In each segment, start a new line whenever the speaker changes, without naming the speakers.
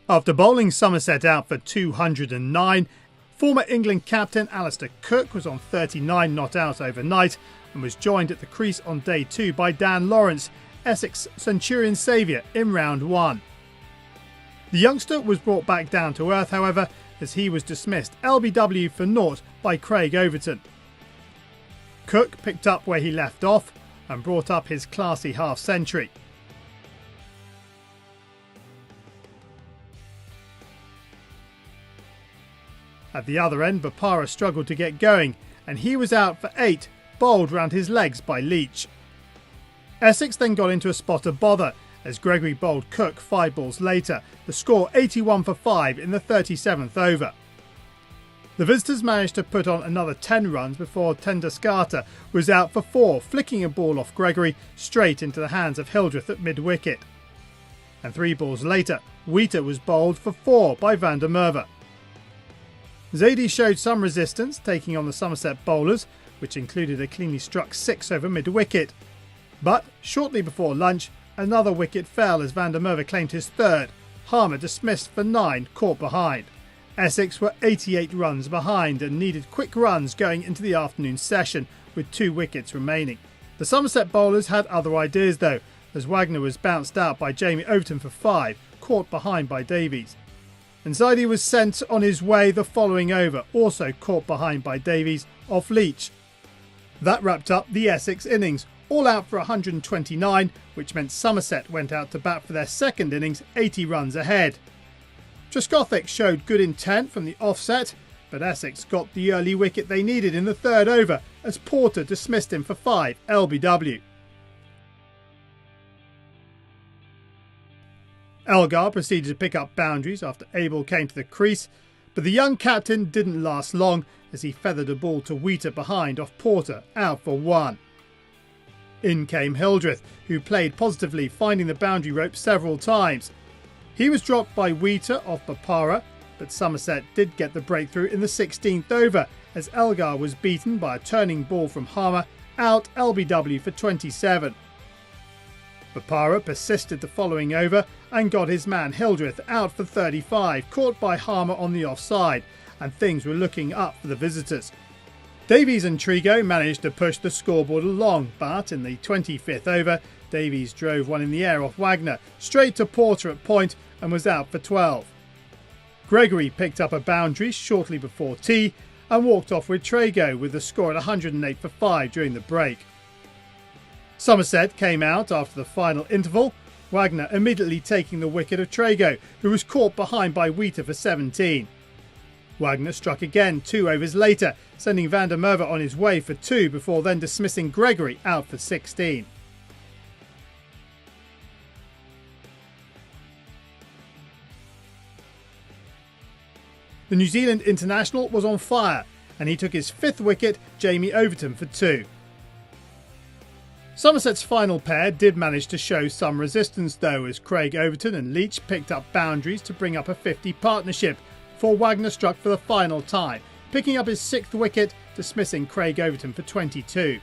After bowling Somerset out for 209, former England captain Alistair Cook was on 39 not out overnight and was joined at the crease on day 2 by Dan Lawrence, Essex Centurion saviour, in round 1. The youngster was brought back down to earth, however, as he was dismissed LBW for naught by Craig Overton. Cook picked up where he left off and brought up his classy half-century. At the other end, Bopara struggled to get going, and he was out for 8, bowled round his legs by Leach. Essex then got into a spot of bother as Gregory bowled Cook 5 balls later, the score 81 for 5 in the 37th over. The visitors managed to put on another 10 runs before Tendaskata was out for 4, flicking a ball off Gregory straight into the hands of Hildreth at mid-wicket. And 3 balls later, Wheater was bowled for 4 by Van der Merwe. Zadie showed some resistance, taking on the Somerset bowlers, which included a cleanly struck 6 over mid-wicket. But shortly before lunch, another wicket fell as Van der Merwe claimed his 3rd. Harmer dismissed for 9, caught behind. Essex were 88 runs behind and needed quick runs going into the afternoon session with 2 wickets remaining. The Somerset bowlers had other ideas though, as Wagner was bounced out by Jamie Overton for 5, caught behind by Davies. And Zadie was sent on his way the following over, also caught behind by Davies, off Leach. That wrapped up the Essex innings, all out for 129, which meant Somerset went out to bat for their second innings 80 runs ahead. Trescothick showed good intent from the offset, but Essex got the early wicket they needed in the 3rd over as Porter dismissed him for 5 LBW. Elgar proceeded to pick up boundaries after Abel came to the crease, but the young captain didn't last long as he feathered a ball to Wheater behind off Porter, out for 1. In came Hildreth, who played positively, finding the boundary rope several times. He was dropped by Wheater off Bopara, but Somerset did get the breakthrough in the 16th over as Elgar was beaten by a turning ball from Harmer, out LBW for 27. Bopara persisted the following over and got his man Hildreth out for 35, caught by Harmer on the offside, and things were looking up for the visitors. Davies and Trigo managed to push the scoreboard along, but in the 25th over, Davies drove one in the air off Wagner, straight to Porter at point, and was out for 12. Gregory picked up a boundary shortly before tea and walked off with Trigo with the score at 108 for 5 during the break. Somerset came out after the final interval, Wagner immediately taking the wicket of Trigo, who was caught behind by Wheater for 17. Wagner struck again 2 overs later, sending Van der Merwe on his way for 2 before then dismissing Gregory out for 16. The New Zealand international was on fire and he took his 5th wicket, Jamie Overton, for 2. Somerset's final pair did manage to show some resistance though, as Craig Overton and Leach picked up boundaries to bring up a 50 partnership before Wagner struck for the final time, picking up his 6th wicket, dismissing Craig Overton for 22.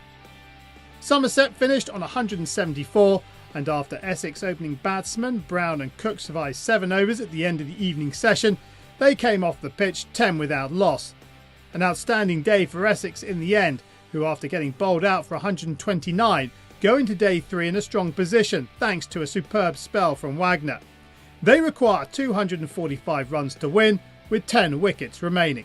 Somerset finished on 174, and after Essex opening batsmen Brown and Cook survived 7 overs at the end of the evening session, they came off the pitch 10 without loss. An outstanding day for Essex in the end, who after getting bowled out for 129 go into day 3 in a strong position thanks to a superb spell from Wagner. They require 245 runs to win with 10 wickets remaining.